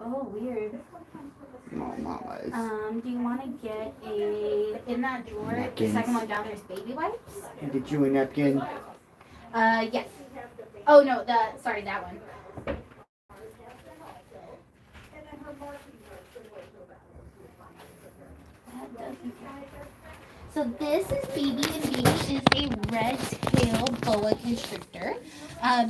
Oh, weird. Oh, mamas. Do you want to get in that drawer, Napkins. the second one down, there's baby wipes? Get you a napkin. Yes. Oh, no, sorry, that one. So this is Baby, and Baby is a red-tail boa constrictor.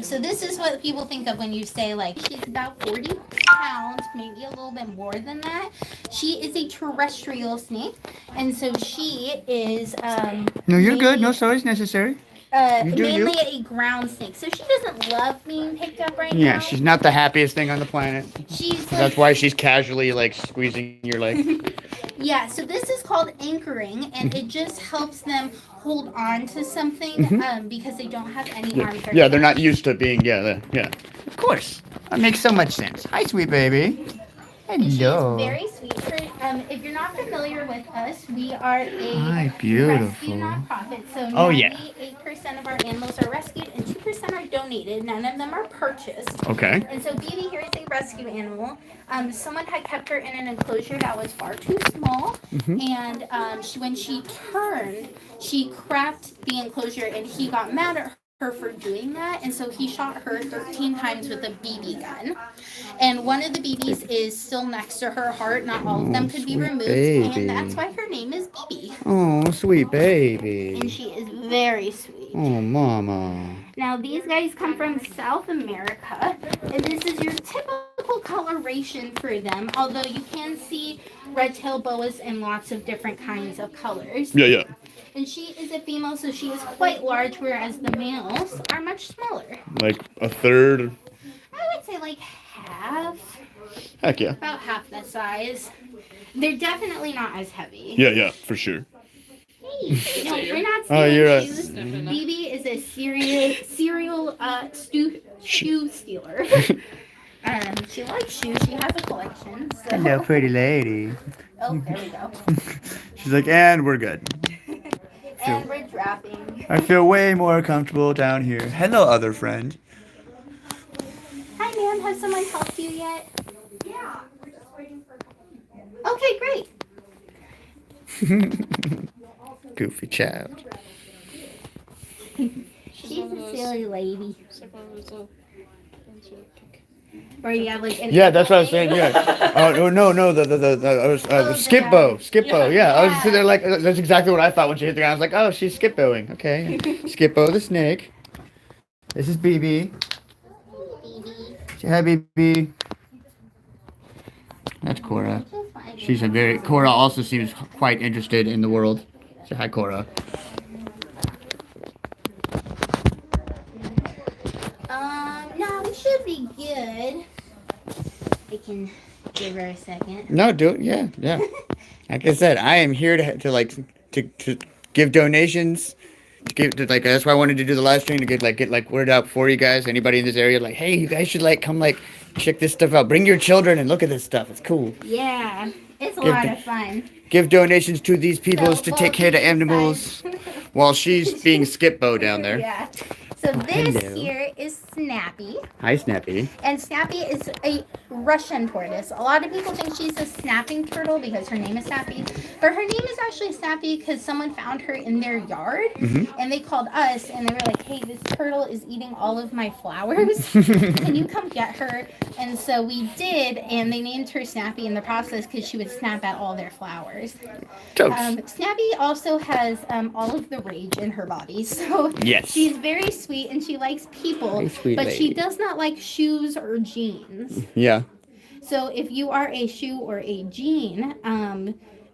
So this is what people think of when you say, like, she's about 40 pounds, maybe a little bit more than that. She is a terrestrial snake, and so she is No, you're good. No sorries necessary. mainly a ground snake. So she doesn't love being picked up right now. Yeah, she's not the happiest thing on the planet. That's why she's casually like squeezing your leg. Yeah, so this is called anchoring, and it just helps them hold on to something because they don't have any arms or Yeah, they're not used to being, yeah. Of course. That makes so much sense. Hi, sweet baby. Hello. She's very sweet. If you're not familiar with us, we are a beautiful. rescue nonprofit. So 98% of our animals are rescued and 2% are donated. None of them are purchased. Okay. And so Baby here is a rescue animal. Someone had kept her in an enclosure that was far too small. And when she turned, she cracked the enclosure and he got mad at her for doing that, and so he shot her 13 times with a BB gun. And one of the BBs is still next to her heart. Not all of them could be removed, and that's why her name is BB. Oh, sweet baby. And she is very sweet. Oh, mama. Now these guys come from South America, and this is your typical coloration for them, although you can see red-tailed boas in lots of different kinds of colors. Yeah. And she is a female, so she is quite large, whereas the males are much smaller. Like a third? I would say like half. Heck yeah. About half that size. They're definitely not as heavy. Yeah, for sure. Hey, no, you're not stealing you're shoes. BB is a serial shoe stealer. She likes shoes. She has a collection. So. Hello, pretty lady. Oh, there we go. She's like, and we're good. And we're dropping. I feel way more comfortable down here. Hello, other friend. Hi, ma'am. Has someone helped you yet? Yeah. We're just waiting for a Okay, great. Goofy child. She's a silly lady. Or you have like Yeah, that's what I was saying. Yeah. Oh no, the skip bow. Yeah, I was sitting there like that's exactly what I thought when she hit the ground. I was like, oh, she's skip bowing. Okay, skip bow the snake. This is BB. Say hi, BB. That's Cora. Cora also seems quite interested in the world. Say hi, Cora. No, we should be good. I can give her a second. No, do it. Yeah. Like I said, I am here to give donations. That's why I wanted to do the live stream to get word out for you guys. Anybody in this area, like, hey, you guys should come check this stuff out. Bring your children and look at this stuff. It's cool. Yeah, it's a lot of fun. Give donations to these people to take care of the animals while she's being skip-bo down there. Yeah. So this here is Snappy. Hi, Snappy. And Snappy is a Russian tortoise. A lot of people think she's a snapping turtle because her name is Snappy. But her name is actually Snappy because someone found her in their yard. And they called us and they were like, hey, this turtle is eating all of my flowers. Can you come get her? And so we did. And they named her Snappy in the process because she would snap at all their flowers. Snappy also has all of the rage in her body. So she's very sweet and she likes people, but she does not like shoes or jeans. Yeah. So if you are a shoe or a jean,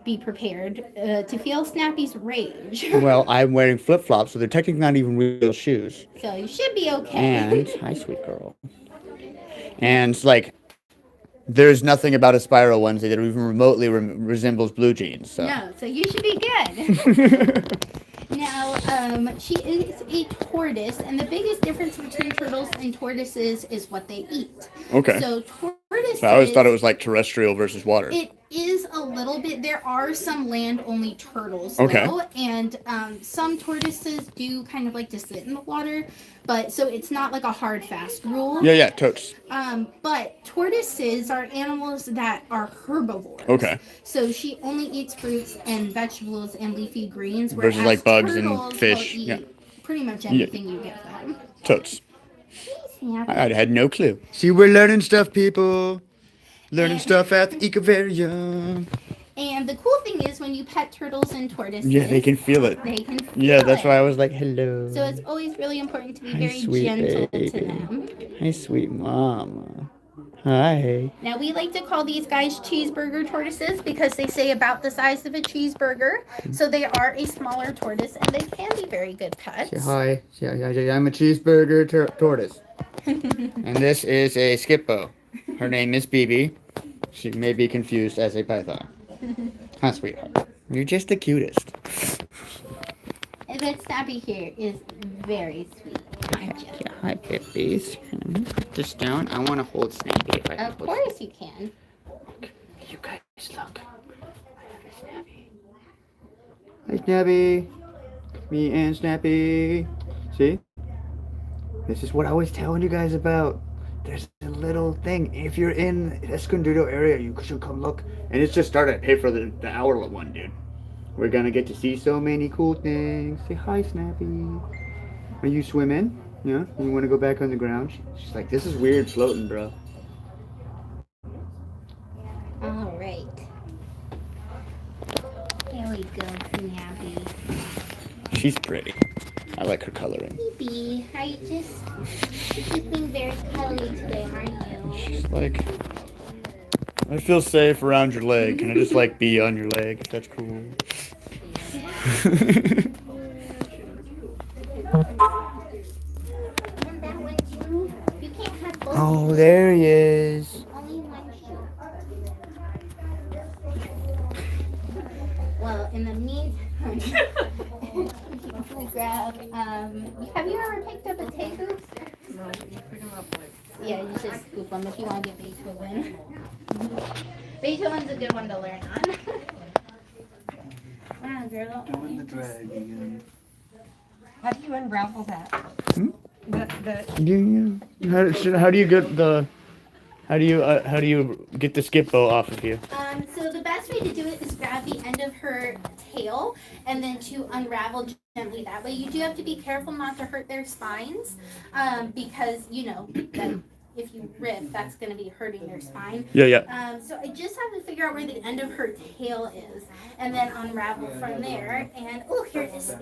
be prepared to feel Snappy's rage. Well, I'm wearing flip-flops, so they're technically not even real shoes. So you should be okay. And, hi, sweet girl. And, there's nothing about a spiral onesie that even remotely resembles blue jeans. So. No, so you should be good. Now, she is a tortoise, and the biggest difference between turtles and tortoises is what they eat. Okay. So tortoises... I always thought it was like terrestrial versus water. It is a little little bit. There are some land-only turtles, Okay. though, and some tortoises do kind of like to sit in the water, but so it's not like a hard, fast rule. Yeah, totes. But tortoises are animals that are herbivores. Okay. So she only eats fruits and vegetables and leafy greens, Versus whereas like bugs and turtles fish. will eat Yeah. pretty much anything you give them. Totes. Yeah. I had no clue. See, we're learning stuff, people. Learning stuff at the EcoVivarium. And the cool thing is when you pet turtles and tortoises, Yeah, they can feel it. They can feel Yeah, that's it. why I was like, hello. So it's always really important to be Hi, very sweet gentle baby. to them. Hi, sweet mama. Hi. Now we like to call these guys cheeseburger tortoises because they say about the size of a cheeseburger. So they are a smaller tortoise and they can be very good pets. Say hi. I'm a cheeseburger tortoise. And this is a skippo. Her name is BB. She may be confused as a python. Huh, sweetheart. You're just the cutest. And that Snappy here is very sweet. Hi, Pippies. Can I put this down? I want to hold Snappy if I can. Of course you can. You guys look. Snappy. Hi, Snappy. Me and Snappy. See? This is what I was telling you guys about. There's a little thing. If you're in the Escondido area, you should come look. And it's just started. Pay for the hour one, dude. We're gonna get to see so many cool things. Say hi, Snappy. Are you swimming? Yeah? You wanna go back on the ground? She's like, this is weird floating, bro. All right. Here we go, Snappy. She's pretty. I like her coloring. Baby, are you just being very cuddly today, aren't you? She's like, I feel safe around your leg. Can I just like be on your leg if that's cool? Oh, there he is. Only one shoe. Well, in the meantime, we grab. Have you ever picked up a tegu? No, you pick them up like. Yeah, you just scoop them if you want to get Beethoven. Beethoven's a good one to learn on. Wow, girl. Doing the drag again. How do you unravel that? Hmm? The How do you get the how do you get the skippo off of you? So the best way to do it is grab the end of her tail and then to unravel gently that way. You do have to be careful not to hurt their spines because you know that if you rip, that's going to be hurting their spine. Yeah. So I just have to figure out where the end of her tail is and then unravel from there. And oh, here it is.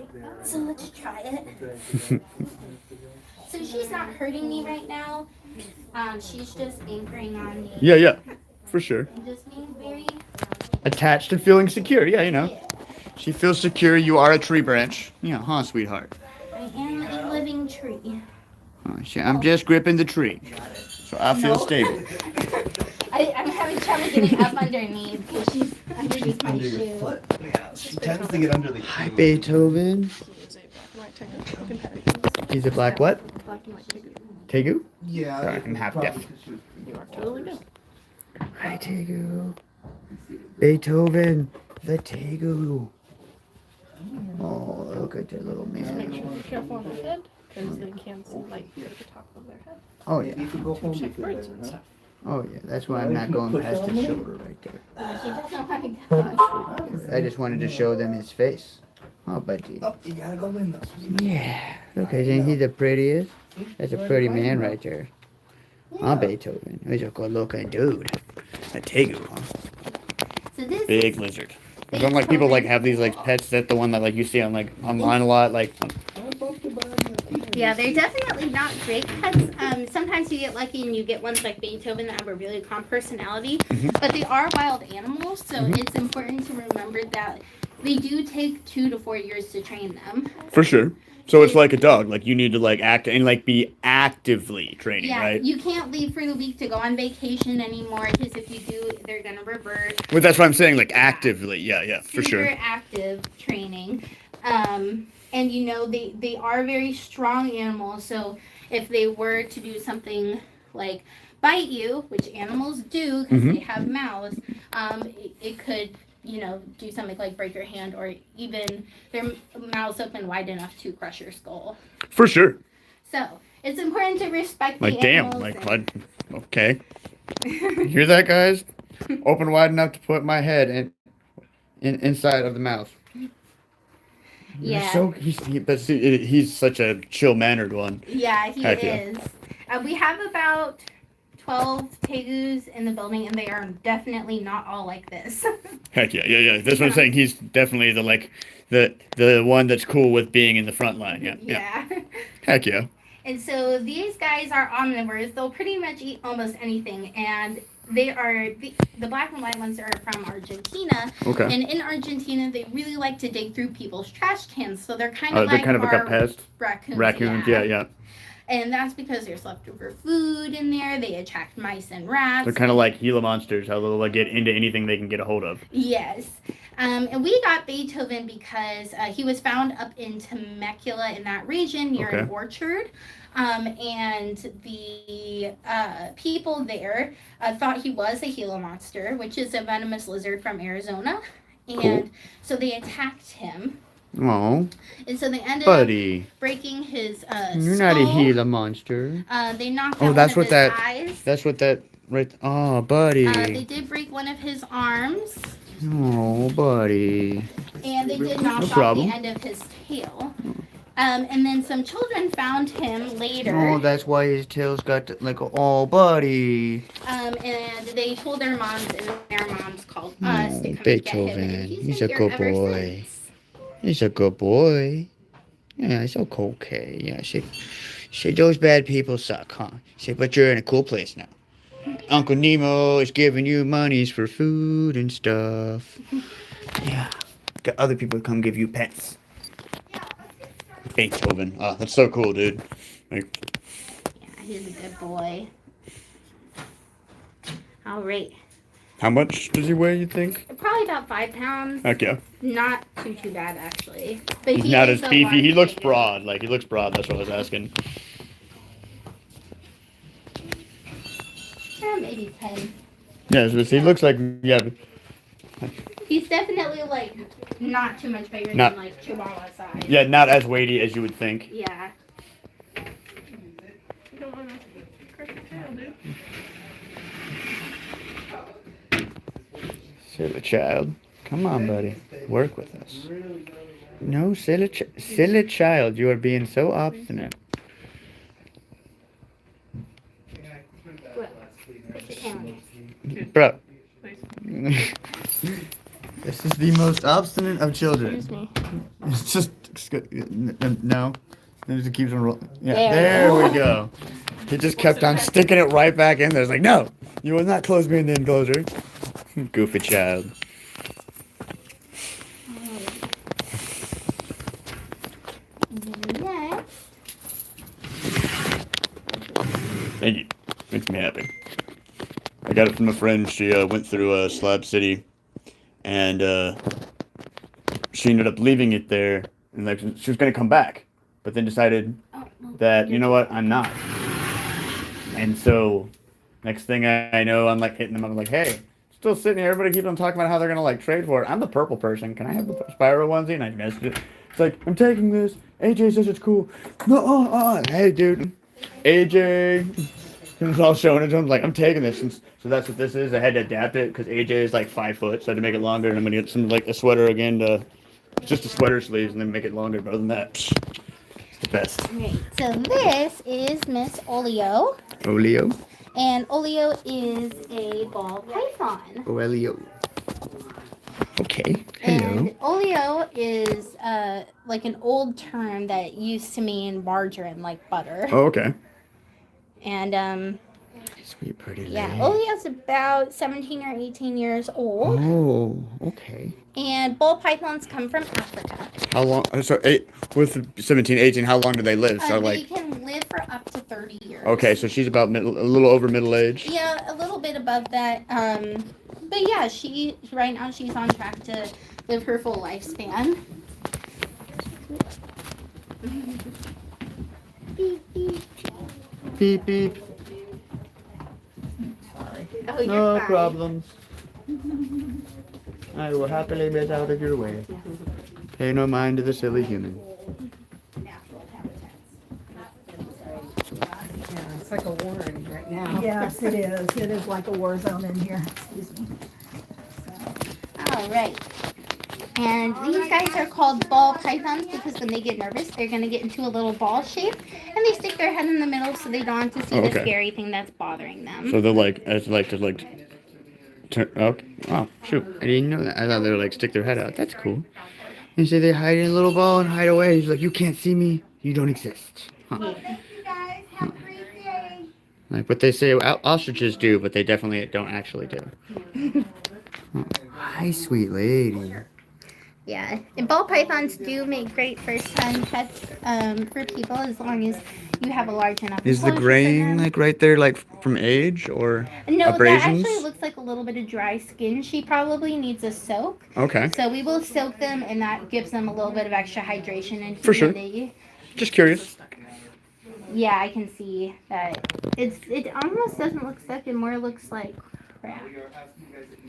So let's try it. So she's not hurting me right now. She's just anchoring on me. Yeah, for sure. And just being very Attached and feeling secure. Yeah, you know. yeah. She feels secure. You are a tree branch. Yeah, huh, sweetheart? I am a living tree. Oh, I'm just gripping the tree, so I feel stable. I'm having trouble getting up underneath because she's underneath my Under your shoe. foot. Yeah, she tends to get under the Hi, shoe. Beethoven. is a black and white tiger. You can pet it. He's a black what? Black and white tiger. Tegu? Yeah. Sorry, I'm half deaf. You are totally good. Hi, Tegu. Beethoven, the Tegu. Oh, look at that little Make sure man. you're careful on their head because they can see light here at the top of their head. Oh yeah. You could go home Check before birds that, and huh? stuff. Oh yeah. That's why I'm not going past his shoulder right there. She doesn't know how to go. I just wanted to show them his face. Oh, buddy. Oh, you gotta go in though. Yeah. Look, isn't he the prettiest? That's a pretty man right there. Huh, Beethoven? He's a good-looking dude. A Tegu, huh? So this Big lizard. I don't like people like have these like pets. That's the one that like you see on like online a lot. Like yeah, they're definitely not great pets. Sometimes you get lucky and you get ones like Beethoven that have a really calm personality, but they are wild animals, so it's important to remember that they do take 2 to 4 years to train them. for sure. So it's like a dog. Like you need to like act and like be actively training, Yeah, right? you can't leave for the week to go on vacation anymore because if you do, they're gonna revert. Well, that's what I'm saying. Like actively, yeah, for Super sure. active training. And you know, they are very strong animals, so if they were to do something like bite you, which animals do because they have mouths, it could do something like break your hand or even their mouths open wide enough to crush your skull. For sure. So it's important to respect Like, the damn, animals. like, what? Okay. You hear that, guys? Open wide enough to put my head inside of the mouth. Yeah. He's such a chill-mannered one. Yeah, he Heck yeah. is. We have about 12 tegus in the building, and they are definitely not all like this. Heck yeah, yeah. That's what I'm saying. He's definitely the one that's cool with being in the front line. Yeah. Yeah. Heck yeah. And so these guys are omnivores. They'll pretty much eat almost anything, and they are the black and white ones are from Argentina. Okay. And in Argentina, they really like to dig through people's trash cans. So they're kind of like they're kind of like a our pest. Raccoons. Yeah. And that's because there's leftover food in there. They attract mice and rats. They're kind of like Gila monsters, how they'll like get into anything they can get a hold of. Yes. And we got Beethoven because he was found up in Temecula in that region near an orchard. And the people there thought he was a Gila monster, which is a venomous lizard from Arizona. And so they attacked him. Oh. And so they ended up breaking his You're skull. not a Gila monster. They knocked out one that's of what his that. eyes. That's what that. Right. Oh, buddy. They did break one of his arms. Oh, buddy. And they did knock off the end of his tail. And then some children found him later. Oh, that's why his tail's got like oh, buddy. And they told their moms, and their moms called us to come Beethoven. get him. He's a good boy. He's a good boy. Yeah, it's okay. Yeah, say those bad people suck, huh? Say, but you're in a cool place now. Uncle Nemo is giving you monies for food and stuff. Yeah. Got other people to come give you pets. Beethoven. Oh, that's so cool, dude. Like, Yeah, he's a good boy. All right. how much does he weigh, you think? Probably about 5 pounds. Heck yeah. Not too bad, actually. But He's not is as a beefy. He looks large broad. Like, he looks broad. That's what I was asking. Maybe 10. Yeah, he looks like, yeah. He's definitely, like, not too much bigger Not- than, like, Chihuahua size. Yeah, not as weighty as you would think. Yeah. You don't want to crush your tail, dude. Silly child. Come on, buddy. Work with us. No, silly child. You are being so obstinate. Put your hand. Bro. Nice. This is the most obstinate of children. Excuse me. It's just no. It just keeps on rolling. Yeah, There. there we go. He just kept on sticking it right back in there. It's like, no, you will not close me in the enclosure. Goofy child. Next. Thank you. Makes me happy. I got it from a friend. She went through Slab City, and she ended up leaving it there, and like she was gonna come back, but then decided that you know what, I'm not. And so, next thing I know, I'm like hitting them. I'm like, hey, still sitting here. Everybody keeps on talking about how they're gonna like trade for it. I'm the purple person. Can I have the spiral onesie? And I messed it. It's like, I'm taking this. AJ says it's cool. No, hey, dude. AJ. And it's all showing it to him. Like, I'm taking this. And so that's what this is. I had to adapt it because AJ is like 5 foot. So I had to make it longer. And I'm going to get some, like, a sweater again to just a sweater sleeves and then make it longer. But other than that, it's the best. Great. So this is Miss Olio. Olio. And Olio is a ball python. Olio. Okay. Hello. And Olio is like an old term that used to mean margarine, like butter. Oh, okay. And Sweet pretty lady. yeah, Olio's about 17 or 18 years old. Oh, okay. And ball pythons come from Africa. How long? So, with 17, 18, how long do they live? So, They like, can live for up to 30 years. okay, so she's about a little over middle age. Yeah, a little bit above that. But yeah, right now she's on track to live her full lifespan. Beep, beep. Beep, beep. Oh, you're No fine. problems. I will happily get out of your way. Pay no mind to the silly human. Natural habitats. Yeah, it's like a warren right now. Yes, it is. It is like a war zone in here. Excuse me. All right. And these guys are called ball pythons because when they get nervous, they're going to get into a little ball shape and they stick their head in the middle so they don't have to see the scary thing that's bothering them. So they're like, it's like to like turn. Oh, shoot! I didn't know that. I thought they would like stick their head out. That's cool. And so they hide in a little ball and hide away. He's like, you can't see me. You don't exist. Huh. Thank you guys. Have a great day. Like what they say ostriches do, but they definitely don't actually do. Oh, hi, sweet lady. Yeah, and ball pythons do make great first-time pets for people as long as you have a large enough. Is the enclosure for grain them. like right there, like from age or No, that abrasions? actually looks like a little bit of dry skin. She probably needs a soak. Okay, So we will soak them, and that gives them a little bit of extra hydration and For sure. humidity. just curious. Yeah, I can see that. It almost doesn't look stuck. It more looks like crap.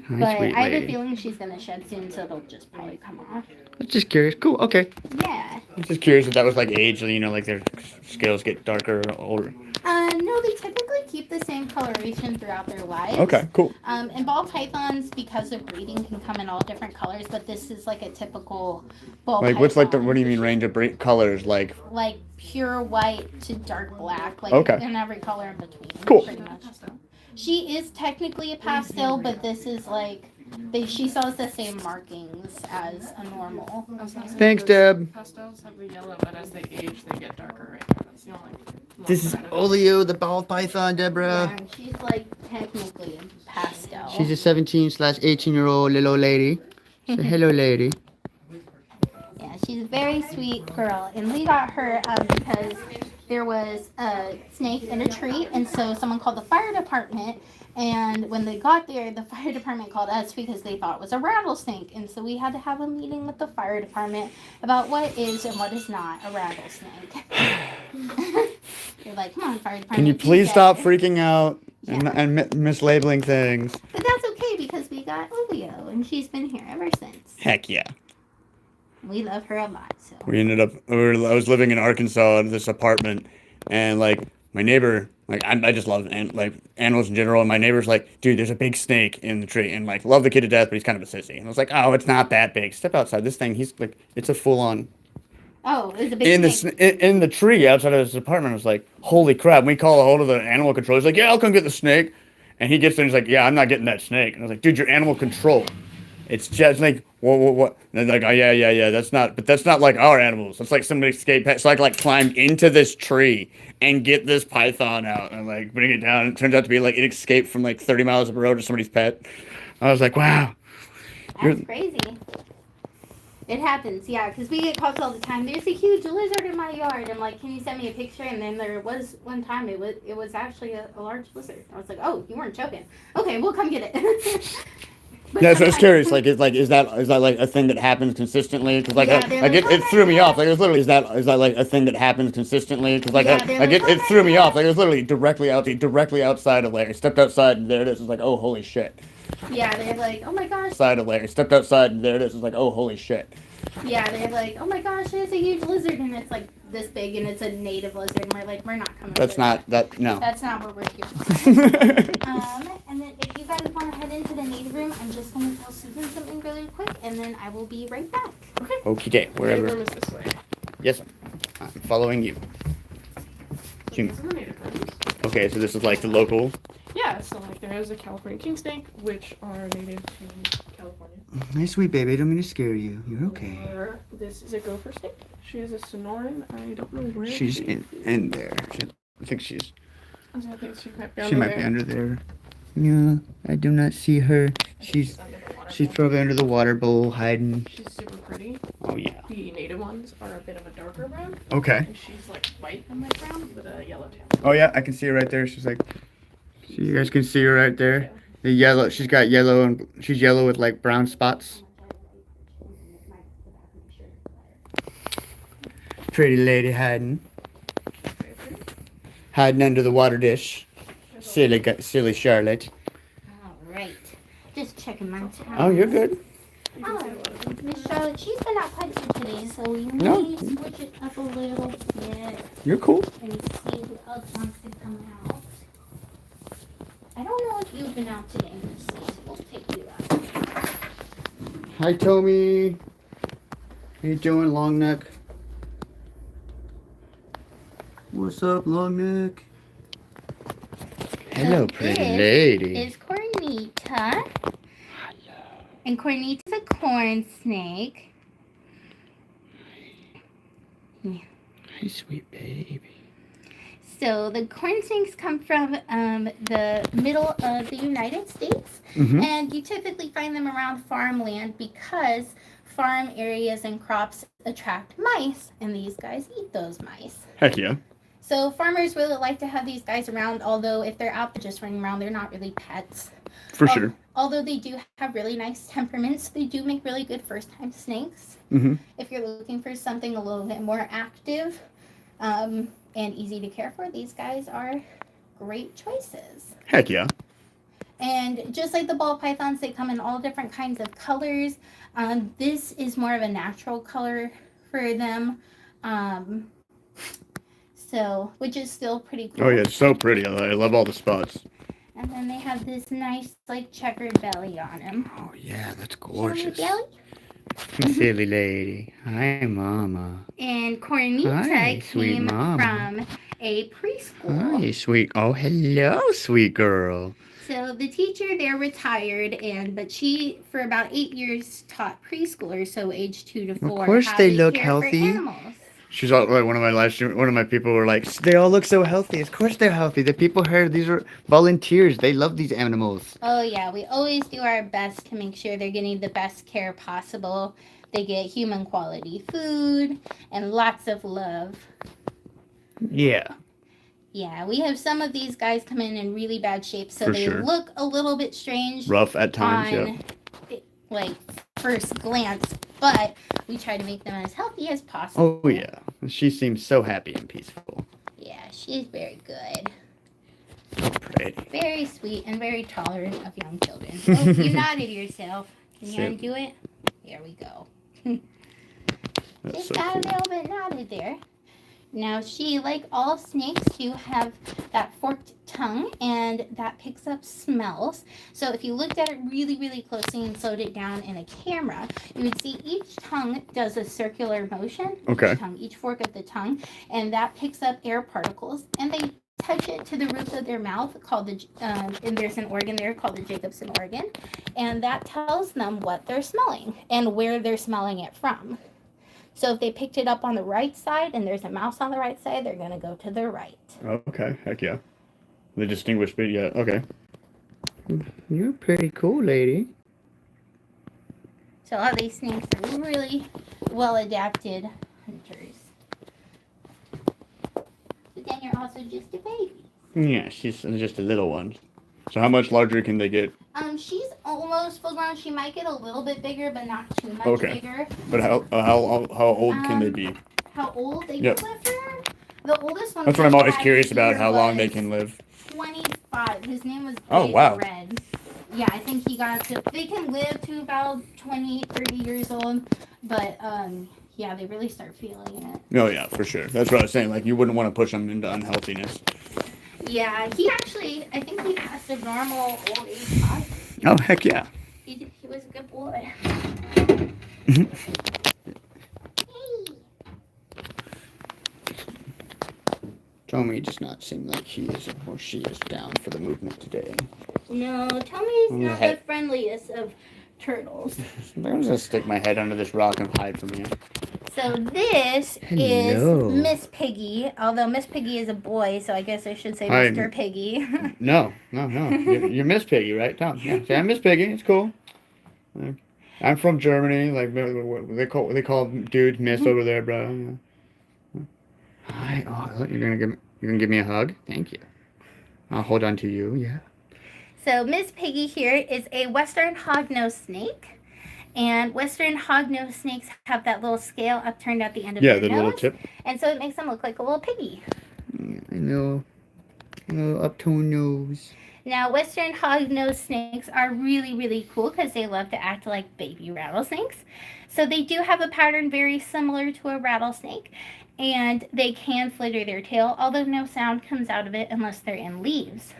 Hi, But sweet I have a lady. feeling she's gonna shed soon, so it'll just probably come off. Just curious. Cool. Okay. Yeah. I'm just curious if that was like age, you know, like their scales get darker or older. No, they typically keep the same coloration throughout their lives. Okay, cool. And ball pythons, because of breeding, can come in all different colors, but this is like a typical ball Like python. what's like the what do you mean range of colors? Like Like pure white to dark black, like Okay. in every color in between. Cool. Pretty much. She is technically a pastel, but this is like she still has the same markings as a normal. Thanks, Deb. Pastels have the yellow, but as they age, they get darker. Right now. That's the only. This is benefit. Olio, the ball python, Yeah, Deborah. and she's like technically a pastel. She's a 17/18-year-old little lady. Say hello, lady. Yeah, she's a very sweet girl, and we got her because there was a snake in a tree, and so someone called the fire department. And when they got there, the fire department called us because they thought it was a rattlesnake, and so we had to have a meeting with the fire department about what is and what is not a rattlesnake. You're like, come on, fire department. Can you do please that." stop freaking out and mislabeling things? But that's okay because we got Olio, and she's been here ever since. Heck yeah. We love her a lot. So. We ended up. I was living in Arkansas in this apartment, and like my neighbor, like I just love like animals in general. And my neighbor's like, dude, there's a big snake in the tree, and like love the kid to death, but he's kind of a sissy. And I was like, oh, it's not that big. Step outside. This thing, he's like, it's a full on. Oh, it was a big snake. In the tree outside of his apartment. I was like, holy crap! We call a hold of the animal control. He's like, yeah, I'll come get the snake. And he gets there and he's like, yeah, I'm not getting that snake. And I was like, dude, you're animal control. It's just like, what? And they're like, oh, yeah, that's not like our animals. It's like somebody escaped. So I like climbed into this tree and get this python out and like bring it down. It turns out to be like it escaped from like 30 miles up the road to somebody's pet. I was like, wow. That's crazy. It happens, yeah, because we get calls all the time. There's a huge lizard in my yard. I'm like, can you send me a picture? And then there was one time it was actually a large lizard. I was like, oh, you weren't joking. Okay, we'll come get it. But Yeah, so I was sometimes- curious. Like, is that like a thing that happens consistently? Because like, Yeah, they're like like, it "Oh threw my me off. gosh." Like it was literally is that like a thing that happens consistently? Because like, Yeah, they're like like, it "Oh threw my me off. gosh." Like it was literally directly outside of Larry. I stepped outside and there it is. It's like, oh holy shit. Yeah, they're like, oh my gosh. Outside of Larry. Stepped outside and there it is. It's like, oh holy shit. Yeah, they're like, oh my gosh, there's a huge lizard, and it's like this big, and it's a native lizard, and we're like, we're not coming. That's for not that. No. That's not what we're here for. And then if you guys want to head into the native room, I'm just going to tell Susan something really quick, and then I will be right back. Okay. Okie day. Native Wherever. room is this way. Yes, I'm following you. So these are the native rooms. Okay, so this is like the local. Yeah, so like there is a California king snake, which are native to California. My sweet baby, I don't mean to scare you. You're okay. Or this is a gopher snake. She is a Sonoran. I don't know where She's she in there. I think she's. I think she might be She under might there. be under there. No, I do not see her. She's under the water she's bowl. probably under the water bowl hiding. She's super pretty. Oh yeah. The native ones are a bit of a darker brown, Okay. and she's like white and like brown with a yellow tail. Oh yeah, I can see her right there. She's like, so you guys can see her right there. The yellow. She's got yellow and she's yellow with like brown spots. Pretty lady hiding under the water dish. Silly Charlotte. All right. Just checking my time. Oh, you're good. Oh, Miss Charlotte, she's been out quite a bit today, so we No. may switch it up a little bit You're cool. and see who else wants to come out. I don't know if you've been out today, Miss Lee, so we'll take you out. Hi, Tommy. How you doing, long neck? What's up, long neck? Hello, pretty this lady. Is Cornita. And Cornita's a corn snake. Yeah. Hi, sweet baby. So the corn snakes come from the middle of the United States, Mhm. and you typically find them around farmland because farm areas and crops attract mice, and these guys eat those mice. Heck yeah. So farmers really like to have these guys around, although if they're out just running around, they're not really pets. For sure. Although they do have really nice temperaments, they do make really good first-time snakes. Mhm. If you're looking for something a little bit more active and easy to care for, these guys are great choices. Heck yeah. And just like the ball pythons, they come in all different kinds of colors. This is more of a natural color for them. So, which is still pretty cool. Oh yeah, it's so pretty. I love all the spots. And then they have this nice, like, checkered belly on them. Oh yeah, that's Show me gorgeous. belly. Silly lady. Hi, mama. And Cornita Hi, sweet came mama. from a preschool. Hi, sweet. Oh, hello, sweet girl. So the teacher there retired, but she for about 8 years taught preschoolers, so age 2 to 4. course how they to look care healthy. For animals. She's all, like one of my live stream. One of my people were like, they all look so healthy. Of course they're healthy. The people here, these are volunteers. They love these animals. Oh yeah, we always do our best to make sure they're getting the best care possible. They get human quality food and lots of love. Yeah. Yeah, we have some of these guys come in really bad shape, so For they sure. look a little bit strange. Rough at times. on, like, first glance, but we try to make them as healthy as possible. Oh yeah. She seems so happy and peaceful. Yeah, she's very good. So pretty. Very sweet and very tolerant of young children. Oh, you nodded yourself. Can you Sit. undo it? There we go. That's Just so got cool. a little bit nodded there. Now she, like all snakes, do have that forked tongue, and that picks up smells. So if you looked at it really, really closely and slowed it down in a camera, you would see each tongue does a circular motion. Okay. Each fork of the tongue, and that picks up air particles, and they touch it to the roof of their mouth called the, and there's an organ there called the Jacobson organ, and that tells them what they're smelling and where they're smelling it from. So if they picked it up on the right side and there's a mouse on the right side, they're going to go to the right. Okay. Heck yeah. The distinguished bit. Yeah. Okay. You're pretty cool, lady. So all these snakes are really well adapted hunters. But then you're also just a baby. Yeah, she's just a little one. So how much larger can they get? She's almost full grown. She might get a little bit bigger, but not too much Okay. bigger. But how old can they be? How old they Yep. can live for? The oldest one. That's what I'm always 25 curious about. year How long they was can live. 25. His name was Oh, Blaze wow. Red. Yeah, I think he got to. They can live to about 20, 30 years old, but yeah, they really start feeling it. Oh yeah, for sure. That's what I was saying. Like you wouldn't want to push them into unhealthiness. Yeah, he actually, I think he passed a normal old age test. Oh heck yeah. He was a good boy. Mhm. Hey. Tommy does not seem like he is or she is down for the movement today. No, Tommy's not the Yeah. friendliest of turtles. I'm gonna just stick my head under this rock and hide from you. So this Hello. is Miss Piggy, although Miss Piggy is a boy, so I guess I should say Hi. Mr. Piggy. No. You're Miss Piggy, right? Tom? Yeah. Say, I'm Miss Piggy. It's cool. I'm from Germany. Like they call dudes Miss over there, bro. Hi. Oh, you're gonna give me a hug. Thank you. I'll hold on to you. Yeah. So Miss Piggy here is a Western hognose snake. And Western hognose snakes have that little scale upturned at the end of Yeah, their the nose. little tip. And so it makes them look like a little piggy. I know. Little upturned nose. Now, Western hognose snakes are really, really cool because they love to act like baby rattlesnakes. So they do have a pattern very similar to a rattlesnake, and they can flitter their tail, although no sound comes out of it unless they're in leaves.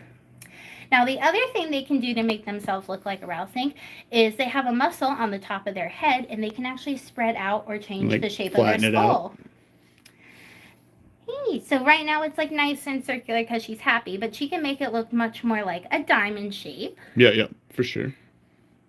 Now, the other thing they can do to make themselves look like a rattlesnake is they have a muscle on the top of their head, and they can actually spread out or change Like the shape of their flatten it out. skull. Hey, so right now it's like nice and circular because she's happy, but she can make it look much more like a diamond shape. Yeah, for sure.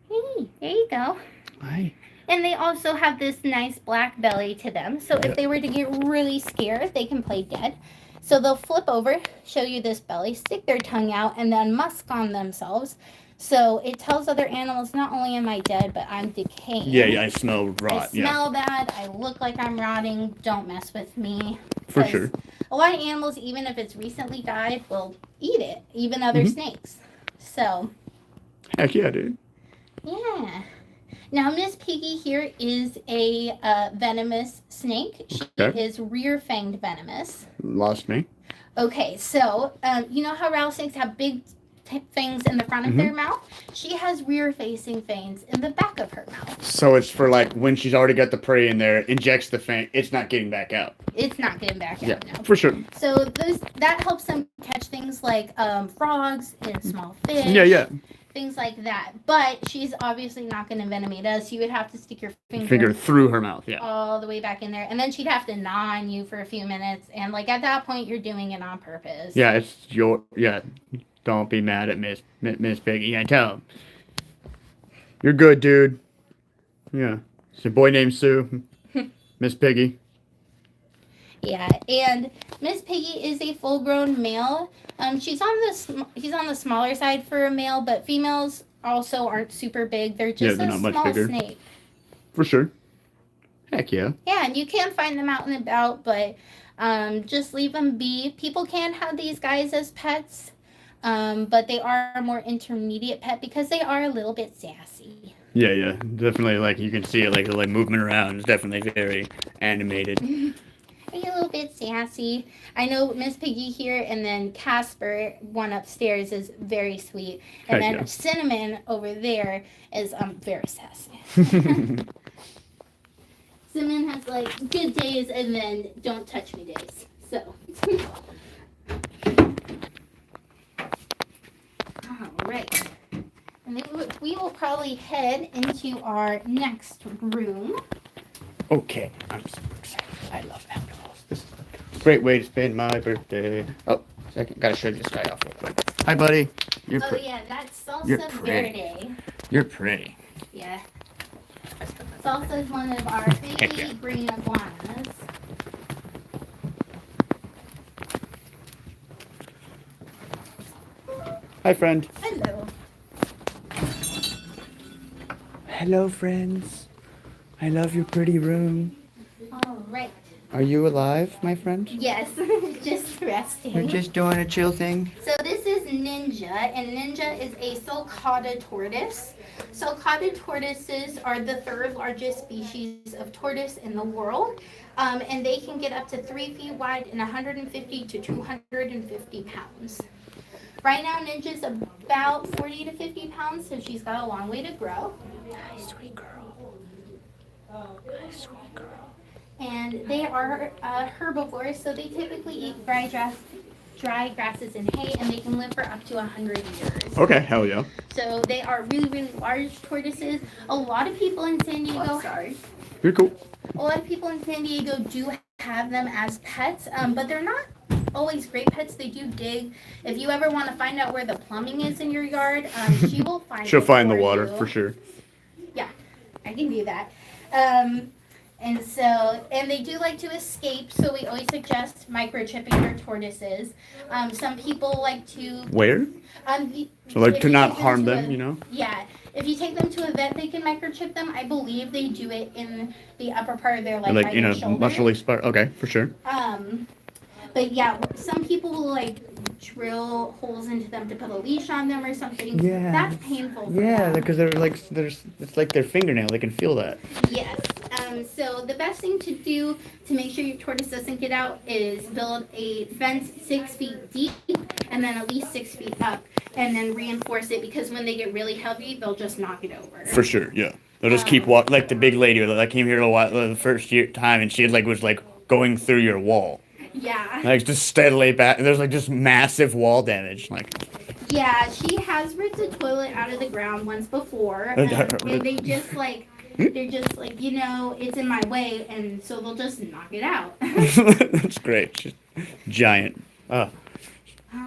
Hey, there you go. Hi. And they also have this nice black belly to them. So Yeah. if they were to get really scared, they can play dead. So they'll flip over, show you this belly, stick their tongue out, and then musk on themselves. So it tells other animals, not only am I dead, but I'm decaying. Yeah, I smell I rot. smell bad. I look like I'm rotting. Don't mess with me. For 'Cause sure. A lot of animals, even if it's recently died, will eat it. Even other snakes. So, Heck yeah, dude. yeah. Now, Miss Piggy here is a venomous snake. She Okay. is rear-fanged venomous. Lost me. Okay, so you know how rattlesnakes have big fangs in the front of their mouth? She has rear-facing fangs in the back of her mouth. So it's for like when she's already got the prey in there, injects the fang, it's not getting back out. It's not getting back Yeah, out now. for sure. So that helps them catch things like frogs and small fish. Yeah. Things like that. But she's obviously not going to venomate us. You would have to stick your Finger through her mouth, yeah. all the way back in there, and then she'd have to gnaw on you for a few minutes. And like at that point, you're doing it on purpose. Yeah, it's your, yeah. Don't be mad at Miss Piggy. I tell him. You're good, dude. Yeah. It's a boy named Sue. Miss Piggy. Yeah, and Miss Piggy is a full-grown male. He's on the smaller side for a male, but females also aren't super big. They're just they're a not much small bigger. snake. For sure. Heck yeah. Yeah, and you can find them out and about, but just leave them be. People can have these guys as pets, but they are a more intermediate pet because they are a little bit sassy. Yeah. Definitely, like, you can see it, like, the like, movement around is definitely very animated. Are you a little bit sassy? I know Miss Piggy here, and then Casper, one upstairs, is very sweet. And Heck then yeah. Cinnamon over there is very sassy. Cinnamon has like good days and then don't touch me days. So. All right. And then we will probably head into our next room. Okay, I'm super excited. I love alcohol. This is a great way to spend my birthday. Oh, second, gotta show this guy off real quick. Hi, buddy. You're Oh pretty. yeah, that's You're Salsa pretty. Verde. You're pretty. Yeah. Salsa is one of our Heck yeah. baby green iguanas. Hi, friend. Hello. Hello, friends. I love your pretty room. All right. Are you alive, my friend? Yes, just resting. You're just doing a chill thing. So this is Ninja, and Ninja is a sulcata tortoise. Sulcata tortoises are the third largest species of tortoise in the world, and they can get up to 3 feet wide and 150 to 250 pounds. Right now, Ninja's about 40 to 50 pounds, so she's got a long way to grow. Hi, sweet girl. Hi, sweet girl. And they are herbivores, so they typically eat dry grasses and hay, and they can live for up to 100 years. Okay, hell yeah. So they are really, really large tortoises. A lot of people in San Diego, You're cool. a lot of people in San Diego do have them as pets, but they're not always great pets. They do dig. If you ever want to find out where the plumbing is in your yard, she will find. She'll it find the for water you. for sure. Yeah, I can do that. And they do like to escape, so we always suggest microchipping your tortoises. Some people like to. Where? So like if to you not take harm to them, a- you know? Yeah, if you take them to a vet, they can microchip them. I believe they do it in the upper part of their Like by in their a shoulder. muscly spot. Okay, for sure. But yeah, some people will like drill holes into them to put a leash on them or something. Yeah. That's painful. For Yeah, them. because it's like their fingernail. They can feel that. Yes. So the best thing to do to make sure your tortoise doesn't get out is build a fence 6 feet deep and then at least 6 feet up, and then reinforce it, because when they get really heavy, they'll just knock it over. For sure, yeah. They'll just keep walking. Like the big lady that came here the first time, and she was going through your wall. Yeah. Like just steadily back. There's just massive wall damage. Yeah, she has ripped a toilet out of the ground once before, and they just they're just it's in my way, and so they'll just knock it out. That's great. She's giant. Oh.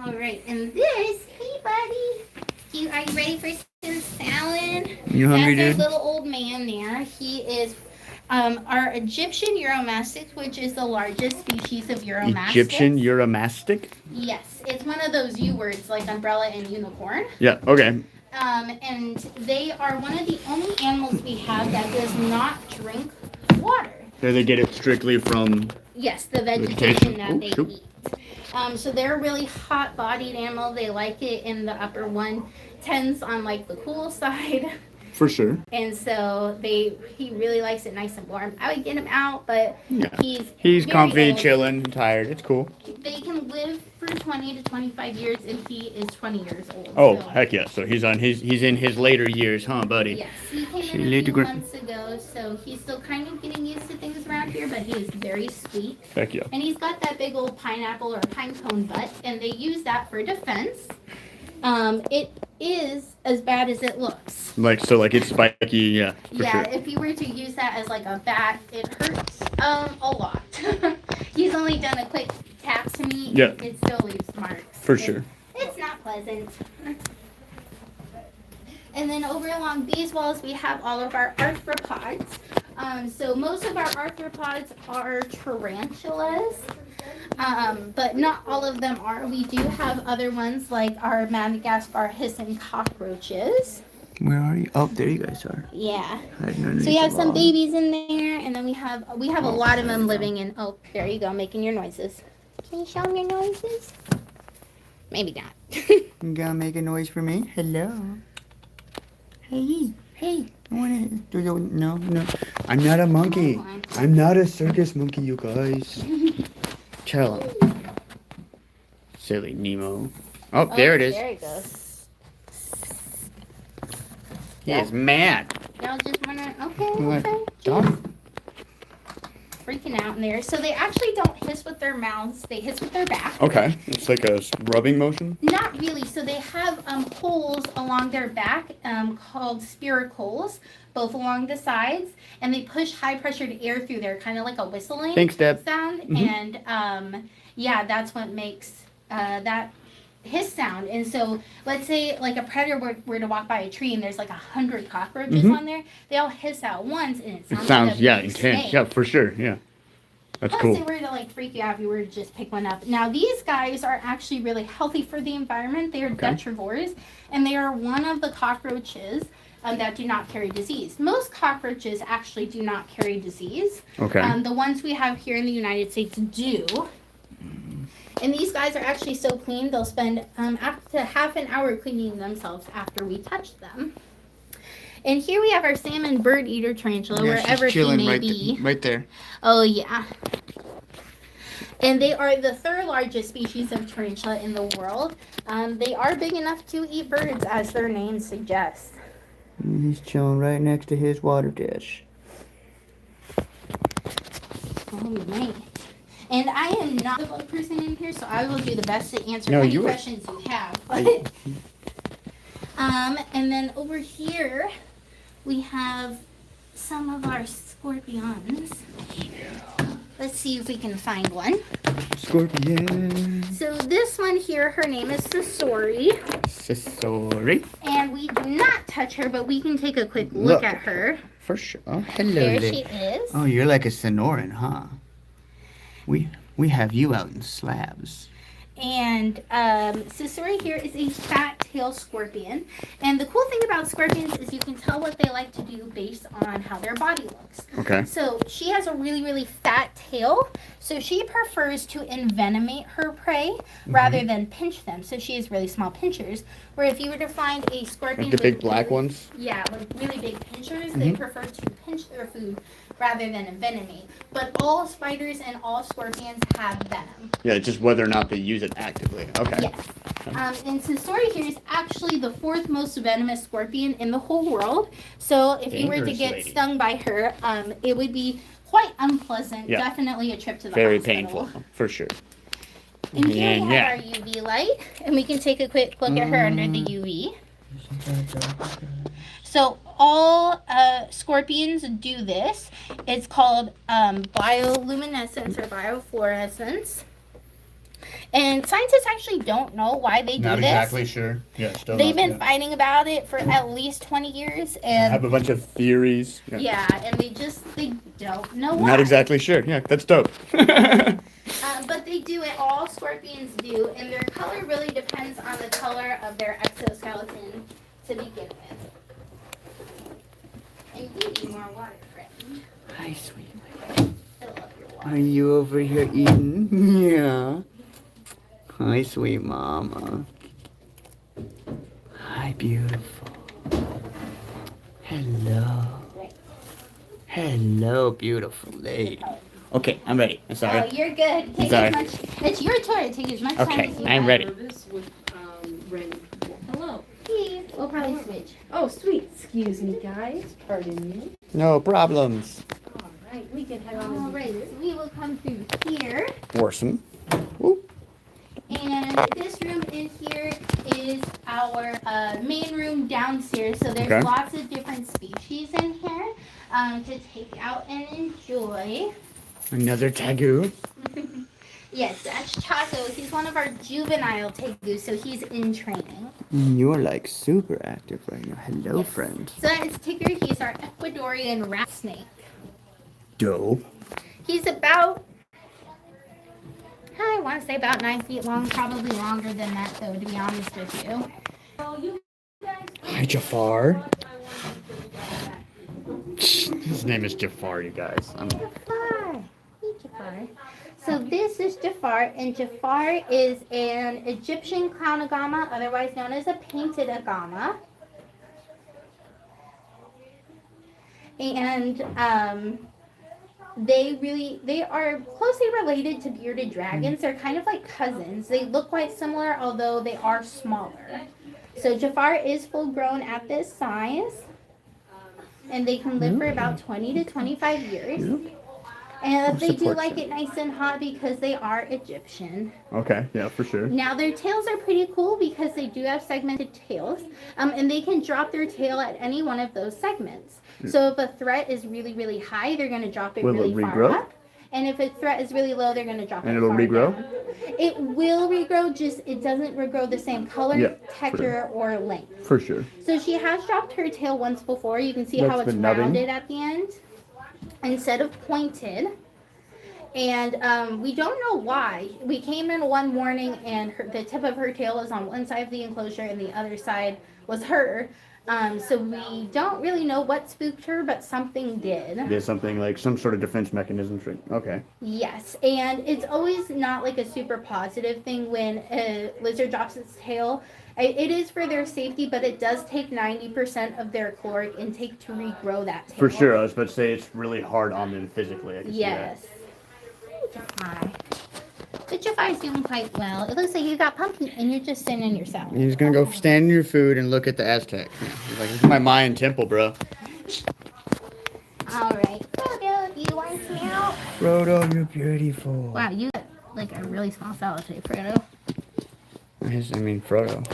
All right, and this, hey buddy, are you ready for some salad? You hungry, That's dude? our little old man there. He is our Egyptian Euromastix, which is the largest species of Euromastix. Egyptian Euromastic? Yes, it's one of those U words like umbrella and unicorn. Yeah, okay. And they are one of the only animals we have that does not drink water. Do they get it strictly from... Yes, the vegetation that Oh, they shoot. eat. So they're a really hot-bodied animal. They like it in the upper 110s on the cool side. For sure. And so he really likes it nice and warm. I would get him out, but Yeah. he's He's very comfy, old. chilling, tired. It's cool. They can live for 20 to 25 years, and he is 20 years old. Oh, so. heck yeah. So he's in his later years, huh, buddy? Yes, he came She in a laid the few gra- months ago, so he's still kind of getting used to things around here, but he is very sweet. Heck yeah. And he's got that big old pineapple or pine cone butt, and they use that for defense. It is as bad as it looks. It's spiky, yeah, for Yeah, sure. if you were to use that as a bat, it hurts a lot. He's only done a quick tap to me, Yeah. it still leaves marks. For sure. It's not pleasant. And then over along these walls, we have all of our arthropods. So most of our arthropods are tarantulas, but not all of them are. We do have other ones like our Madagascar hissing cockroaches. Where are you? Oh, there you guys are. Yeah. Hiding So we have underneath the some wall. babies in there, and then we have a lot of them living in. Oh, there you go, making your noises. Can you show them your noises? Maybe not. You gonna make a noise for me? Hello. Hey. I wanna do the no. I'm not a monkey. Come on. I'm not a circus monkey, you guys. Tell him. Silly Nemo. Oh, there it is. There it goes. He is mad. Y'all just wanna okay. What? Jeez. Freaking out in there. So they actually don't hiss with their mouths. They hiss with their back. Okay. It's like a rubbing motion. Not really. So they have holes along their back called spiracles, both along the sides, and they push high pressured air through there, kind of like a whistling Thanks, Deb. sound. Mhm. And that's what makes that hiss sound. And so let's say a predator were to walk by a tree and there's 100 cockroaches on there, they all hiss out once, and it It sounds sounds like a big intense. snake. Yeah, for sure. Yeah. That's Plus, cool. they were to freak you out if you were to just pick one up. Now, these guys are actually really healthy for the environment. They are detrivores, and they are one of the cockroaches that do not carry disease. Most cockroaches actually do not carry disease. Okay. The ones we have here in the United States do. And these guys are actually so clean, they'll spend up to half an hour cleaning themselves after we touch them. And here we have our salmon bird eater tarantula, Yeah, she's wherever he chilling may right be. right there. Oh, yeah. And they are the third largest species of tarantula in the world. They are big enough to eat birds, as their name suggests. He's chilling right next to his water dish. Oh, man. And I am not the bug person in here, so I will do the best to answer No, any you are. questions you have. And then over here, we have some of our scorpions. Let's see if we can find one. Scorpion. So this one here, her name is Sasori. Sorry. And we do not touch her, but we can take a quick look at her. For sure. Oh, hello. There there. she is. Oh, you're like a Sonoran, huh? We have you out in slabs. And Sasori here is a fat tail scorpion. And the cool thing about scorpions is you can tell what they like to do based on how their body looks. Okay. So she has a really, really fat tail. So she prefers to envenomate her prey rather than pinch them. So she has really small pinchers. Where if you were to find a scorpion Like the big with black really- ones? Yeah, with really big pinchers, they Mhm. prefer to pinch their food rather than envenomate. But all spiders and all scorpions have venom. Yeah, it's just whether or not they use it actively. Okay. Yes. And Sensori here is actually the fourth most venomous scorpion in the whole world. So if you were to Dangerous get lady. stung by her, it would be quite unpleasant. Yeah. Definitely a trip to the Very hospital. painful, for sure. And here we Yeah, have our UV light, and we can take a quick look at her under the UV. So all scorpions do this. It's called bioluminescence or biofluorescence. And scientists actually don't know why they do Not this. exactly sure. Yeah, still They've not, been fighting about it for at least 20 years, I have and a bunch of theories. yeah, and they don't know why. Not exactly sure. Yeah, that's dope. But they do it. All scorpions do, and their color really depends on the color of their exoskeleton to begin with. And you need more water, friend. Hi, sweet. Fill up your water. Are you over here eating? Yeah. Hi, sweet mama. Hi, beautiful. Hello. Hello, beautiful lady. Okay, I'm ready. I'm Oh, sorry. you're good. Take Sorry. as much. It's your turn. Take as much time Okay, as you I'm want. ready. Service with random people. Hello. Hey, we'll probably switch. Oh, sweet. Excuse me, guys. Pardon me. No problems. All right, we can head on. All in right, here. so we will come through here. Awesome. Woo. And this room in here is our main room downstairs. So there's Okay. lots of different species in here to take out and enjoy. Another tagoo. Yes, that's Chaco. He's one of our juvenile tegus, so he's in training. You're like super active right now. Hello, Yes. friend. So that is Tigger. He's our Ecuadorian rat snake. Dope. He's about, I want to say about 9 feet long, probably longer than that though, to be honest with you. Hi, Jafar. His name is Jafar, you guys. Jafar. Hey, Jafar. So this is Jafar, and Jafar is an Egyptian clown agama, otherwise known as a painted agama. And they are closely related to bearded dragons. They're kind of like cousins. They look quite similar, although they are smaller. So Jafar is full grown at this size, and they can live for about 20 to 25 years. And they do support like them. it nice and hot because they are Egyptian. Okay, yeah, for sure. Now their tails are pretty cool because they do have segmented tails, and they can drop their tail at any one of those segments. So if a threat is really, really high, they're going to drop it Will it really far regrow? up. And if a threat is really low, they're going to drop And it it'll far regrow? down. It will regrow, just it doesn't regrow the same color, Yeah, texture, or length. For sure. So she has dropped her tail once before. You can see how That's it's been nubbing. rounded at the end instead of pointed. And we don't know why. We came in one morning and the tip of her tail was on one side of the enclosure and the other side was her. So we don't really know what spooked her, but something did. There's something like some sort of defense mechanism. Okay. Yes, and it's always not like a super positive thing when a lizard drops its tail. It is for their safety, but it does take 90% of their caloric intake to regrow that tail. For sure. I was about to say it's really hard on them physically. I can see that. Yes. Jafar. But Jafar's doing quite well. It looks like you got pumpkin and you're just sitting in your salad. He's gonna go stand in your food and look at the Aztec. He's like, this is my Mayan temple, bro. All right. Frodo, do you want some out? Frodo, you're beautiful. Wow, you got like a really small salad today, Frodo. I mean, Frodo.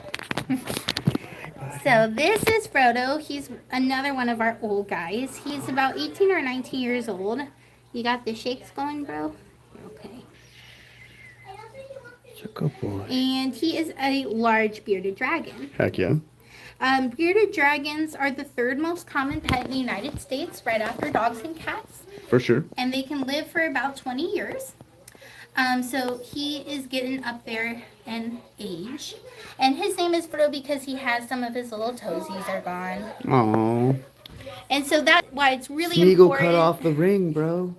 So this is Frodo. He's another one of our old guys. He's about 18 or 19 years old. You got the shakes going, bro? Okay. It's a good boy. And he is a large bearded dragon. Heck yeah. Bearded dragons are the third most common pet in the United States, right after dogs and cats. For sure. And they can live for about 20 years. So he is getting up there in age. And his name is Frodo because he has some of his little toesies are gone. Aww. And so that's why it's really Smeagol important. cut off the ring, bro.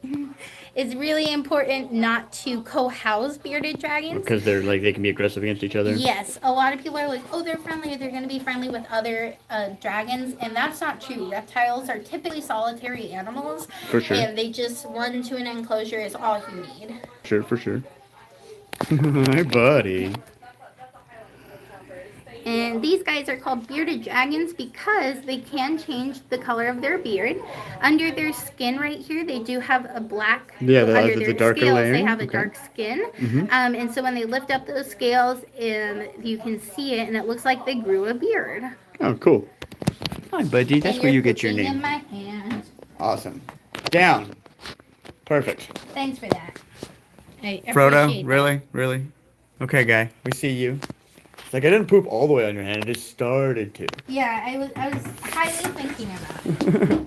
it's really important not to co-house bearded dragons. Because they're like they can be aggressive against each other. Yes, a lot of people are like, oh, they're friendly. They're going to be friendly with other dragons, and that's not true. Reptiles are typically solitary animals, For sure. and they just run to an enclosure is all you need. Sure, for sure. Hi, buddy. And these guys are called bearded dragons because they can change the color of their beard. Under their skin right here, they do have a black, Yeah, under the their darker scales, layer. they have a Okay. dark skin. Mhm. And so when they lift up those scales, you can see it, and it looks like they grew a beard. Oh, cool. Hi, buddy. That's And where you're you get your cooking name. in my hand. Awesome. Down. Perfect. Thanks for that. I Frodo, appreciate that. really? Really? Okay, guy. We see you. It's like I didn't poop all the way on your hand. It just started to. Yeah, I was highly thinking about it.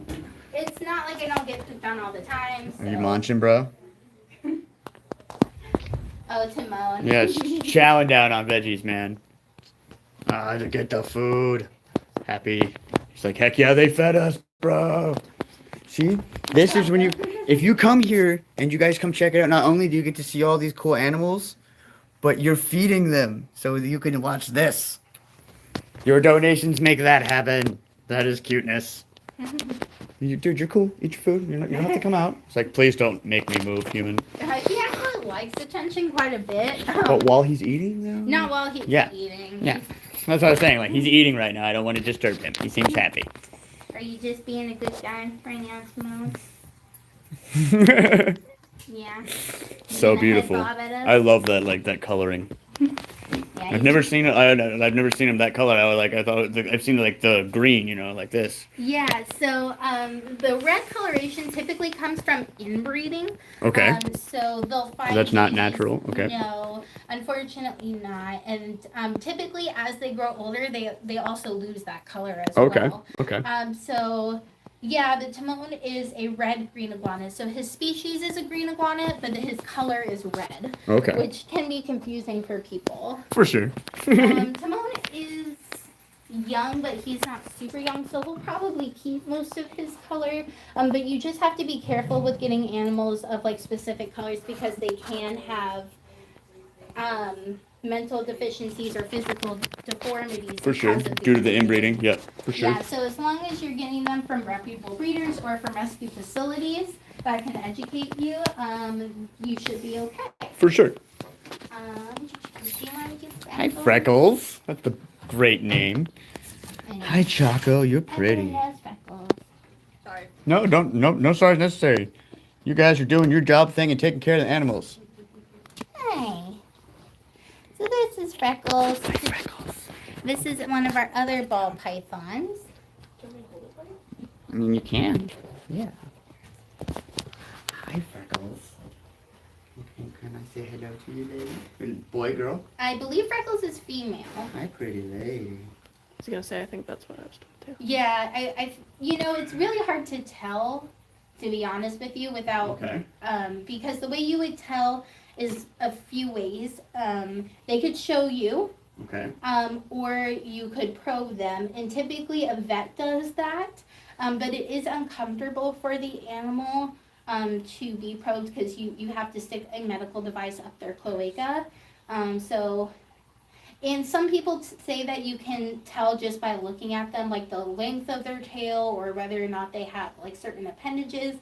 It's not like I don't get pooped on all the time. So. Are you munching, bro? Oh, Timon. Yeah, chowing down on veggies, man. To get the food. Happy. He's like, heck yeah, they fed us, bro. See? This is when if you come here and you guys come check it out, not only do you get to see all these cool animals, but you're feeding them so that you can watch this. Your donations make that happen. That is cuteness. Dude, you're cool. Eat your food. You don't have to come out. It's like, please don't make me move, human. He actually likes attention quite a bit. But while he's eating, though? Not while he's Yeah. eating. Yeah. That's what I was saying. Like, he's eating right now. I don't want to disturb him. He seems happy. Are you just being a good guy right now, Timon? Yeah. So Giving a beautiful. head bob at us? I love that, like, that coloring. Yeah, I've never seen it. I've never seen him that color. I thought I've seen like the green, like this. Yeah, so the red coloration typically comes from inbreeding. Okay. So they'll find That's not these- natural. Okay. No, unfortunately not. And typically, as they grow older, they also lose that color as Okay. well. Okay. So yeah, the Timon is a red green iguana. So his species is a green iguana, but his color is red. Okay. Which can be confusing for people. For sure. Timon is young, but he's not super young, so he'll probably keep most of his color. But you just have to be careful with getting animals of like specific colors because they can have mental deficiencies or physical deformities. For sure. because of Due to the breeding. inbreeding. Yep. For sure. Yeah, so as long as you're getting them from reputable breeders or from rescue facilities that can educate you, you should be okay. For sure. Do you want to do Hi, Freckles? Freckles. That's a great name. Hi, Choco. You're pretty. Everyone loves Freckles. Sorry. No sorry necessary. You guys are doing your job thing and taking care of the animals. Hi. So this is Freckles. Freckles. This is one of our other ball pythons. I mean, you can. Yeah. Hi, Freckles. Can I say hello to you, lady? Boy, girl? I believe Freckles is female. Hi, pretty lady. I was gonna say I think that's what I was told too. Yeah, it's really hard to tell, to be honest with you, without Okay. because the way you would tell is a few ways. They could show you, Okay. or you could probe them, and typically a vet does that. But it is uncomfortable for the animal to be probed because you have to stick a medical device up their cloaca. And some people say that you can tell just by looking at them, like the length of their tail or whether or not they have like certain appendages.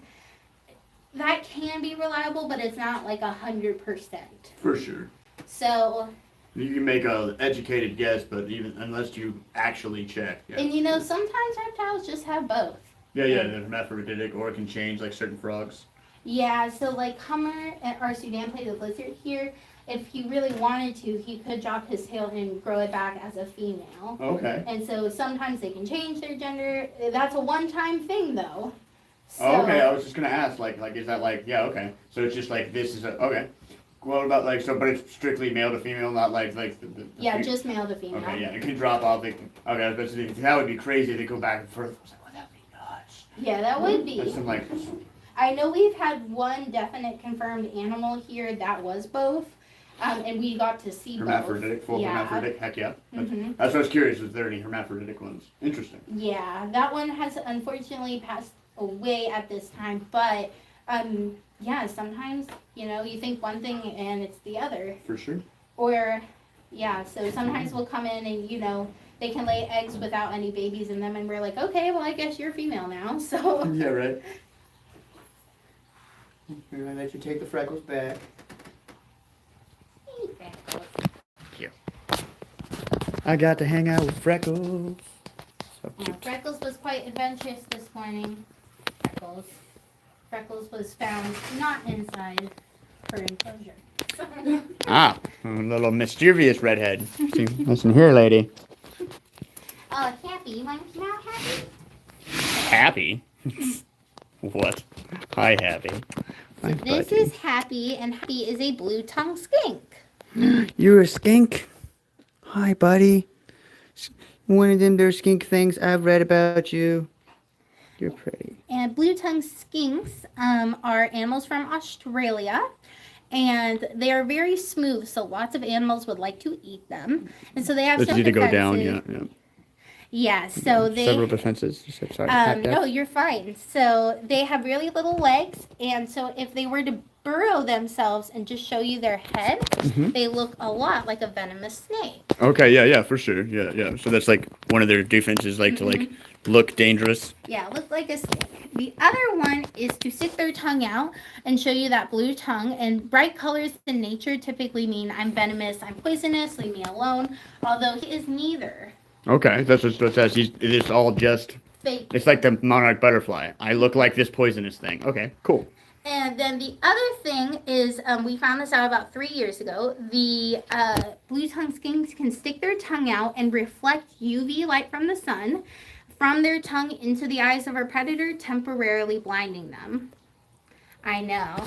That can be reliable, but it's not like 100%. For sure. So, You can make a educated guess, but even unless you actually check. Yeah. and sometimes reptiles just have both. They're hermaphroditic, or it can change like certain frogs. Yeah, so like Hummer or Sudan play the lizard here, if he really wanted to, he could drop his tail and grow it back as a female. Okay. And so sometimes they can change their gender. That's a one-time thing though. So, Okay, I was just gonna ask, like, is that like, yeah, okay. So it's just like this is okay. What about like but it's strictly male to female, not like the yeah, just male to female. Okay, yeah, it can drop off. Okay, that would be crazy to go back and forth. I was like, well, that'd be nuts. Yeah, that would be. That's some like. I know we've had one definite confirmed animal here that was both, and we got to see Hermaphroditic, full both. hermaphroditic, heck yeah. Mhm. That's what I was curious. Was there any hermaphroditic ones? Interesting. Yeah, that one has unfortunately passed away at this time, but Yeah, sometimes, you think one thing and it's the other. For sure. Or, yeah, so sometimes we'll come in and, they can lay eggs without any babies in them, and we're like, okay, well, I guess you're female now, so. Yeah, right. We're gonna let you take the freckles back. Hey, Freckles. Thank you. I got to hang out with Freckles. So cute. Freckles was quite adventurous this morning. Freckles was found not inside her enclosure. Ah, a little mischievous redhead. See, listen here, lady. Oh, Happy, you want to smell Happy? Happy? What? Hi, Happy. Hi, This buddy. is Happy, and Happy is a blue-tongued skink. You're a skink? Hi, buddy. One of them there skink things I've read about you. You're pretty. And blue-tongued skinks are animals from Australia, and they are very smooth, so lots of animals would like to eat them. And so they have It's some easy to go defenses. down, yeah. Yeah, so they Several defenses. You said sorry. no, you're fine. So they have really little legs, and so if they were to burrow themselves and just show you their head, they look a lot like a venomous snake. Okay, yeah, for sure. Yeah. So that's like one of their defenses, like to like look dangerous. Yeah, look like a snake. The other one is to stick their tongue out and show you that blue tongue. And bright colors in nature typically mean I'm venomous, I'm poisonous, leave me alone. Although he is neither. Okay, that's what it says. It's all just. Fake. It's like the monarch butterfly. I look like this poisonous thing. Okay, cool. And then the other thing is, we found this out about 3 years ago. The blue-tongued skinks can stick their tongue out and reflect UV light from the sun from their tongue into the eyes of a predator, temporarily blinding them. I know.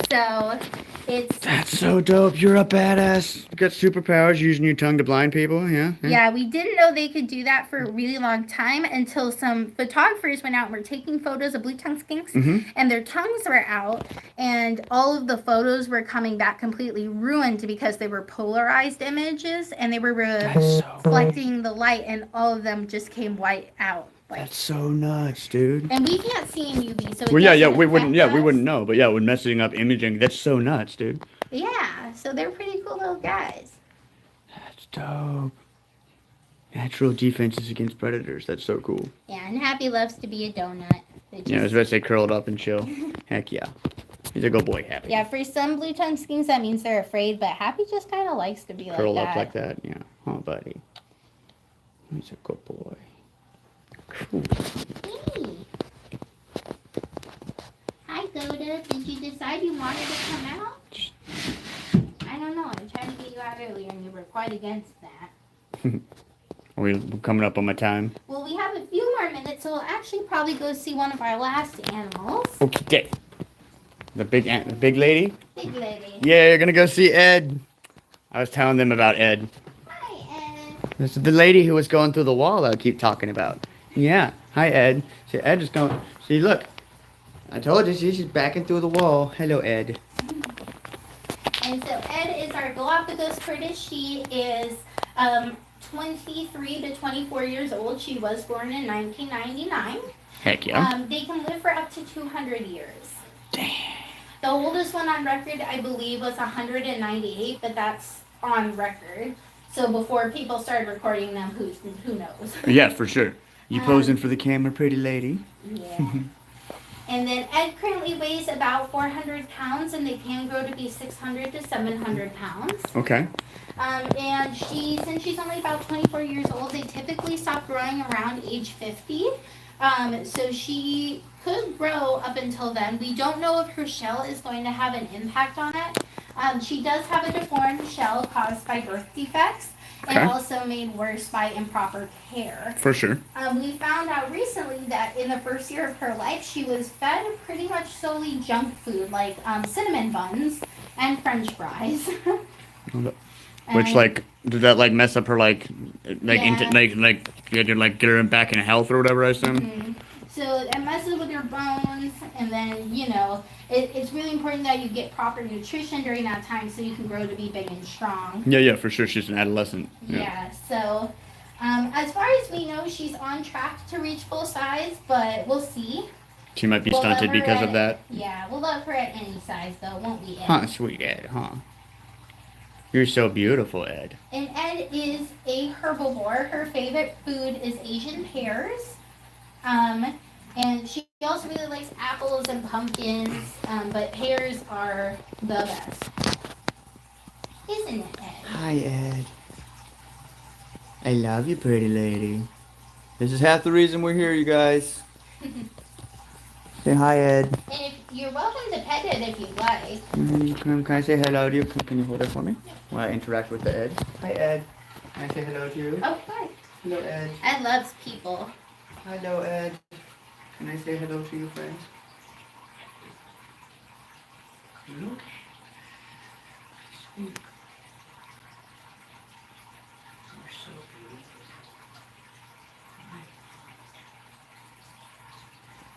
So it's That's so dope. You're a badass. You got superpowers using your tongue to blind people. Yeah. yeah, we didn't know they could do that for a really long time until some photographers went out and were taking photos of blue-tongued skinks, and their tongues were out, and all of the photos were coming back completely ruined because they were polarized images, and they were reflecting the light, and all of them just came white out. That's so nuts, dude. And we can't see in UV, so it Well, yeah, doesn't we wouldn't. affect Yeah, we us. wouldn't know. But yeah, when messing up imaging, that's so nuts, dude. Yeah, so they're pretty cool little guys. That's dope. Natural defenses against predators. That's so cool. Yeah, and Happy loves to be a donut. Yeah, I was about to say curled up and chill. Heck yeah. He's a good boy, Happy. Yeah, for some blue-tongued skinks, that means they're afraid, but Happy just kind of likes to be Curl like up that. like that. Yeah. Oh, buddy. He's a good boy. Cool. Hey. Hi, Goda. Did you decide you wanted to come out? I don't know. I tried to get you out earlier, and you were quite against that. We're coming up on my time. Well, we have a few more minutes, so we'll actually probably go see one of our last animals. Okay. The big lady? Big lady. Yeah, you're gonna go see Ed. I was telling them about Ed. Hi, Ed. This is the lady who was going through the wall I keep talking about. Yeah. Hi, Ed. See, Ed is going. See, look. I told you, she's backing through the wall. Hello, Ed. And so Ed is our Galapagos tortoise. She is 23 to 24 years old. She was born in 1999. Heck yeah. They can live for up to 200 years. Damn. The oldest one on record, I believe, was 198, but that's on record. So before people started recording them, who knows? Yeah, for sure. You posing for the camera, pretty lady? Yeah. And then Ed currently weighs about 400 pounds, and they can grow to be 600 to 700 pounds. Okay. And since she's only about 24 years old, they typically stop growing around age 50. So she could grow up until then. We don't know if her shell is going to have an impact on it. She does have a deformed shell caused by birth defects and Okay. also made worse by improper care. For sure. We found out recently that in the first year of her life, she was fed pretty much solely junk food, like cinnamon buns and French fries. Which, And- like, did that, like, mess up her, like Yeah. you had to, like, get her back in health or whatever, I assume? Mhm. So it messes with your bones, and then, it's really important that you get proper nutrition during that time so you can grow to be big and strong. Yeah, for sure. She's an adolescent. Yeah, so as far as we know, she's on track to reach full size, but we'll see. She might be We'll love stunted her because at- of that. Yeah, we'll love her at any size though, won't we, Ed? Huh, sweet Ed, huh? You're so beautiful, Ed. And Ed is a herbivore. Her favorite food is Asian pears. And she also really likes apples and pumpkins, but pears are the best. Isn't it, Ed? Hi, Ed. I love you, pretty lady. This is half the reason we're here, you guys. Say hi, Ed. And if you're welcome to pet it if you'd like. Can I say hello to you? Can you hold it for me? While I interact with the Ed. Hi, Ed. Can I say hello to you? Oh, hi. Hello, Ed. Ed loves people. Hello, Ed. Can I say hello to you, friends? Look. Sweet. You're so beautiful.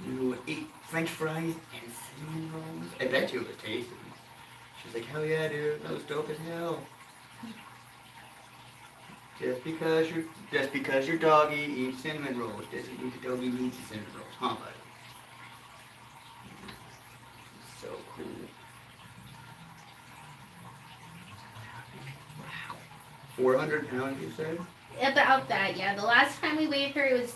You eat French fries and cinnamon rolls? I bet you it was tasty. She's like, hell yeah, dude. That was dope as hell. Just because your doggy eats cinnamon rolls doesn't mean the doggy needs cinnamon rolls, huh, buddy? So cool. Wow. 400 pounds, you said? About that, yeah. The last time we weighed her, it was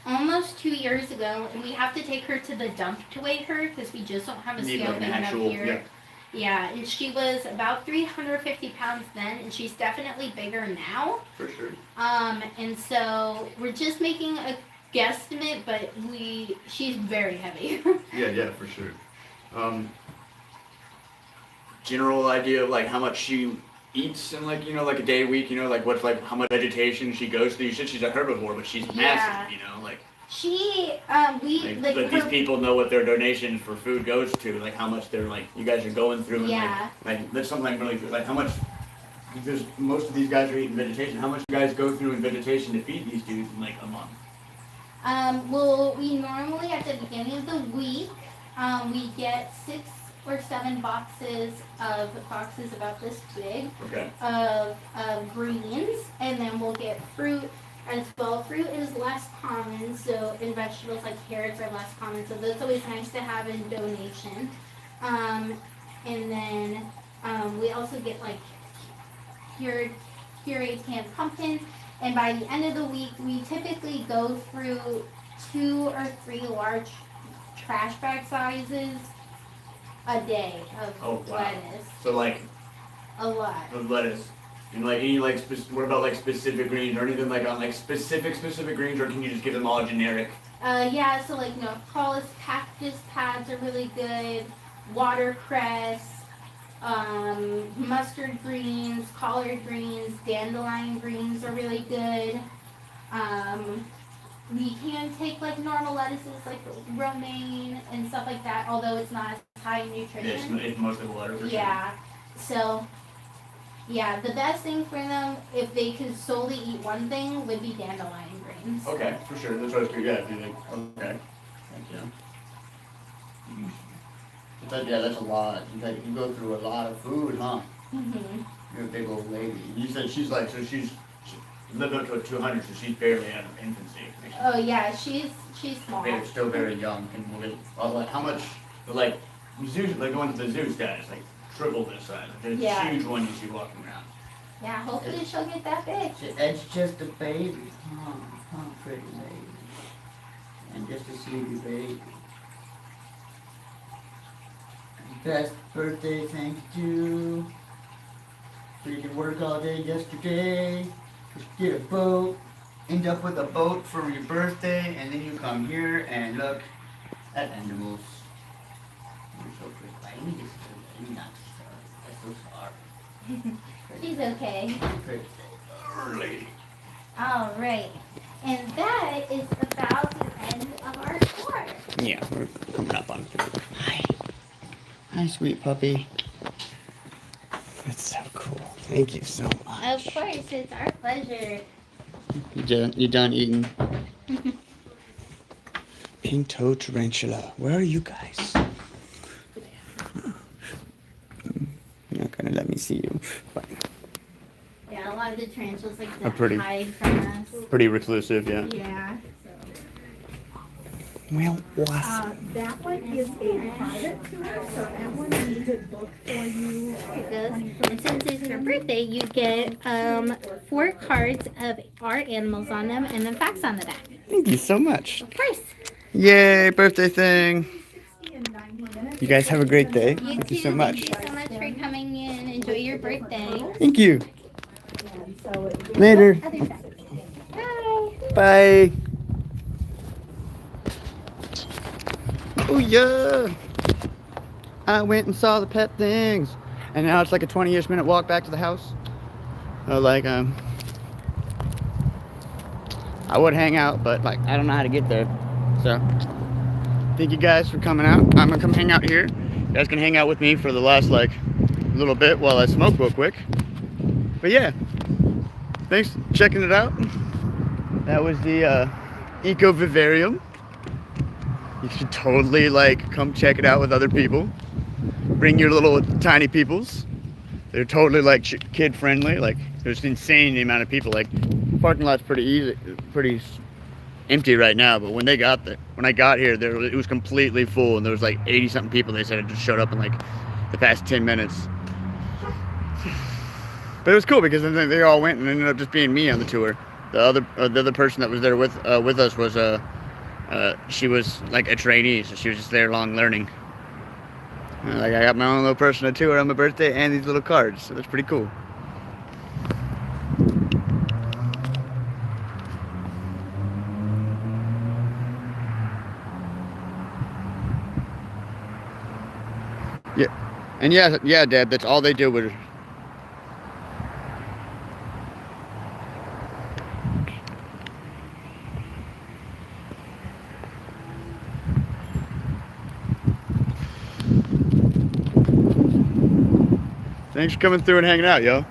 almost 2 years ago, and we have to take her to the dump to weigh her because we just don't have a Need scale like big an enough actual, here. yeah. Yeah, and she was about 350 pounds then, and she's definitely bigger now. For sure. And so we're just making a guesstimate, but she's very heavy. Yeah, for sure. General idea of like how much she eats in like, like a day, a week, like what's like how much vegetation she goes through. You said she's a herbivore, but she's Yeah. massive, like. But these people know what their donation for food goes to, like how much they're like, you guys are going through, and Yeah. like that's something really good. Like how much, because most of these guys are eating vegetation. How much you guys go through in vegetation to feed these dudes in like a month? Well, we normally at the beginning of the week, we get 6 or 7 boxes about this big Okay. of greens, and then we'll get fruit as well. Fruit is less common, and vegetables like carrots are less common, so that's always nice to have in donation. And then we also get like pureed canned pumpkin, and by the end of the week, we typically go through 2 or 3 large trash bag sizes a day of lettuce. So like A lot. of lettuce. And like any like what about like specific greens or anything like on like specific greens, or can you just give them all generic? Yeah, so like cactus pads are really good. Watercress, mustard greens, collard greens, dandelion greens are really good. We can take like normal lettuces like romaine and stuff like that, although it's not as high in nutrition. It's most of the letter. Yeah. So, yeah, the best thing for them, if they could solely eat one thing, would be dandelion greens. Okay, for sure. That's what I was good. Yeah, okay. Thank you. That's a lot. You go through a lot of food, huh? Mhm. You're a big old lady. You said she's lived up to 200, so she's barely out of infancy. Oh yeah, she's small. They're still very young. And like how much? Like zoos, like going to the zoos, guys, like triple this size. There's Yeah. huge one you see walking around. Yeah, hopefully she'll get that big. It's just a baby. Pretty lady. And just a sleepy baby. Best birthday, thank you. So you can work all day yesterday. Just get a boat. End up with a boat for your birthday, and then you come here and look at animals. You're so pretty. I need to not start. I'm so sorry. She's okay. Pretty early. All right. And that is about the end of our tour. Yeah, we're coming up on it. Hi. Hi, sweet puppy. That's so cool. Thank you so much. Of course, it's our pleasure. You done eating? Pink-toed tarantula. Where are you guys? You're not gonna let me see you. But Yeah, a lot of the tarantulas like Are pretty- hide from us. pretty reclusive, yeah. Yeah. Well, awesome. That one is a private tour, so that one needs it booked for you. It does. And since it's your birthday, you get 4 cards of our animals on them and then facts on the back. Thank you so much. Of course. Yay, birthday thing. You guys have a great day. Thank you so much. Thank you so much for coming in. Enjoy your birthday. Thank you. Later. Other side. Bye. Bye. Oh yeah. I went and saw the pet things. And now it's like a 20-ish minute walk back to the house. I would hang out, but like I don't know how to get there. So thank you guys for coming out. I'm gonna come hang out here. You guys can hang out with me for the last like little bit while I smoke real quick. But yeah, thanks for checking it out. That was the EcoVivarium. You should totally like come check it out with other people. Bring your little tiny peoples. They're totally like kid friendly. Like there's insane the amount of people. Like parking lot's pretty empty right now, but when I got here, it was completely full, and there was like 80 something people. They said it just showed up in like the past 10 minutes. But it was cool because then they all went and ended up just being me on the tour. The other person that was there with us was she was like a trainee, so she was just there long learning. Like I got my own little personal tour on my birthday and these little cards, so that's pretty cool. Yeah, and yeah, Dad, that's all they do with. Thanks for coming through and hanging out, yo.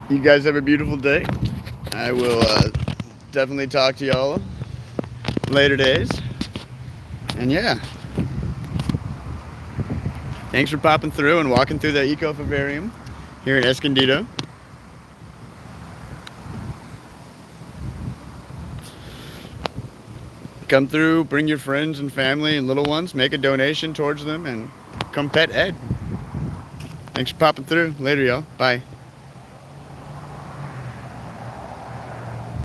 You guys have a beautiful day. I will definitely talk to y'all later days. And yeah. Thanks for popping through and walking through the EcoVivarium here in Escondido. Come through, bring your friends and family and little ones, make a donation towards them, and come pet Ed. Thanks for popping through. Later, y'all. Bye.